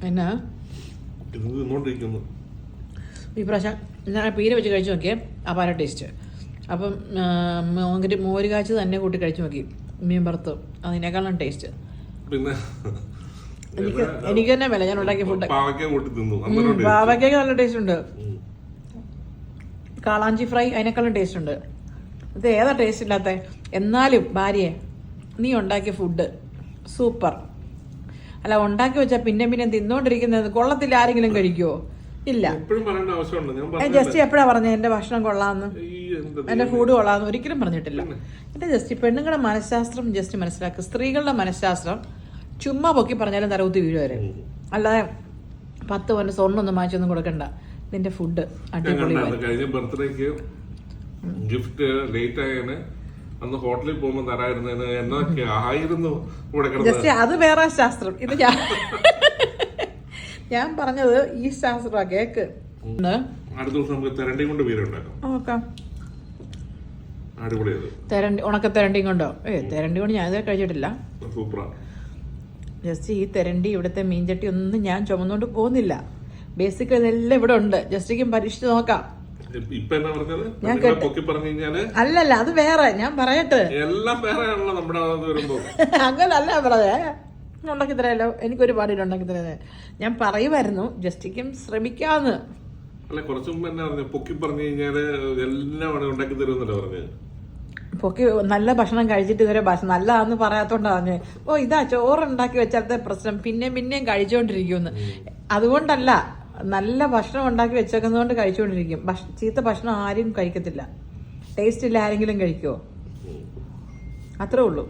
എന്നാ ഈ പ്രാവശ്യം ഞാൻ പീര വെച്ച് കഴിച്ചു നോക്കിയേ അപാര ടേസ്റ്റ്. അപ്പം മോര് കാച്ചി തന്നെ കൂട്ടി കഴിച്ചു നോക്കി മീൻ വറുത്ത് അതിനേക്കാളും ടേസ്റ്റ്. എനിക്ക് തന്നെ വില ഞാൻ ഉണ്ടാക്കിയ ഫുഡ്. പാവയ്ക്കൊക്കെ നല്ല ടേസ്റ്റ് ഉണ്ട്. കാളാഞ്ചി ഫ്രൈ അതിനേക്കാളും ടേസ്റ്റ് ഉണ്ട്. ഇത് ഏതാ ടേസ്റ്റ് ഇല്ലാത്ത? എന്നാലും ഭാര്യയെ നീ ഉണ്ടാക്കിയ ഫുഡ് സൂപ്പർ. അല്ല ഉണ്ടാക്കി വെച്ചാൽ പിന്നെ പിന്നെ തിന്നോണ്ടിരിക്കുന്നത് കൊള്ളത്തില്ല. ആരെങ്കിലും കഴിക്കുവോ? ഇല്ല. ജസ്റ്റ് എപ്പോഴാ പറഞ്ഞത് എന്റെ ഭക്ഷണം കൊള്ളാന്ന്, എന്റെ ഫുഡ് കൊള്ളാന്ന്? ഒരിക്കലും പറഞ്ഞിട്ടില്ല. എന്റെ ജസ്റ്റ് പെണ്ണുങ്ങളുടെ മനഃശാസ്ത്രം ജസ്റ്റ് മനസ്സിലാക്കുക. സ്ത്രീകളുടെ മനഃശാസ്ത്രം ചുമ്മാ പൊക്കി പറഞ്ഞാലും തലകുത്തി വീഴുവരെ. അല്ലാതെ 10 പവന്റെ സ്വർണ്ണൊന്നും വാങ്ങിച്ചൊന്നും കൊടുക്കണ്ട. നിന്റെ ഫുഡ് അടിപൊളി. കഴിഞ്ഞ ബർത്ത്ഡേക്ക് ഗിഫ്റ്റ് ലേറ്റ് ആയതിന് അന്ന് ഹോട്ടലിൽ പോകുമ്പോൾ തരായിരുന്നതിന് എന്നൊക്കെ ആയിരുന്നു. ജസ്റ്റ് അത് വേറെ ശാസ്ത്രം. ഇത് ഞാൻ പറഞ്ഞത് ഈ ശാസ്ത്ര കേക്ക്. അടുത്ത ദിവസം നമുക്ക് തെരണ്ടി കൊണ്ട് വീര ഉണ്ടാക്കാം. അടിപൊളിയത് ഉണക്ക തെരണ്ടി കൊണ്ടോ? തെരണ്ടി കൊണ്ട് ഞാൻ ഇതുവരെ കഴിച്ചിട്ടില്ല. സൂപ്പറാ. ജസ്റ്റ് ഈ തെരണ്ടി ഇവിടുത്തെ മീൻചട്ടി ഒന്നും ഞാൻ ചുമന്നുകൊണ്ട് പോകുന്നില്ല. ബേസിക് ഇതെല്ലാം ഇവിടെ ഉണ്ട്. ജസ്റ്റിക്കും പരീക്ഷിച്ച് നോക്കാം. അല്ലല്ല അത് വേറെ. ഞാൻ പറയട്ടെ അങ്ങനല്ല പറഞ്ഞേ. ഉണ്ടാക്കി തരാമല്ലോ, എനിക്കൊരു പാടിയിൽ ഉണ്ടാക്കി തരാതെ. ഞാൻ പറയുമായിരുന്നു ജസ്റ്റിക്കും ശ്രമിക്കാന്ന്. പൊക്കി നല്ല ഭക്ഷണം കഴിച്ചിട്ട് ഇതുവരെ ഭക്ഷണം നല്ലതാന്ന് പറയാത്തോണ്ടാ പറഞ്ഞേ. ഇതാ ചോറുണ്ടാക്കി വെച്ചാലത്തെ പ്രശ്നം പിന്നെയും കഴിച്ചോണ്ടിരിക്കുമെന്ന്. അതുകൊണ്ടല്ല, നല്ല ഭക്ഷണം ഉണ്ടാക്കി വെച്ചേക്കുന്നതുകൊണ്ട് കഴിച്ചുകൊണ്ടിരിക്കും. ചീത്ത ഭക്ഷണം ആരും കഴിക്കത്തില്ല. ടേസ്റ്റ് ഇല്ല ആരെങ്കിലും കഴിക്കുമോ? അത്രേ ഉള്ളൂ.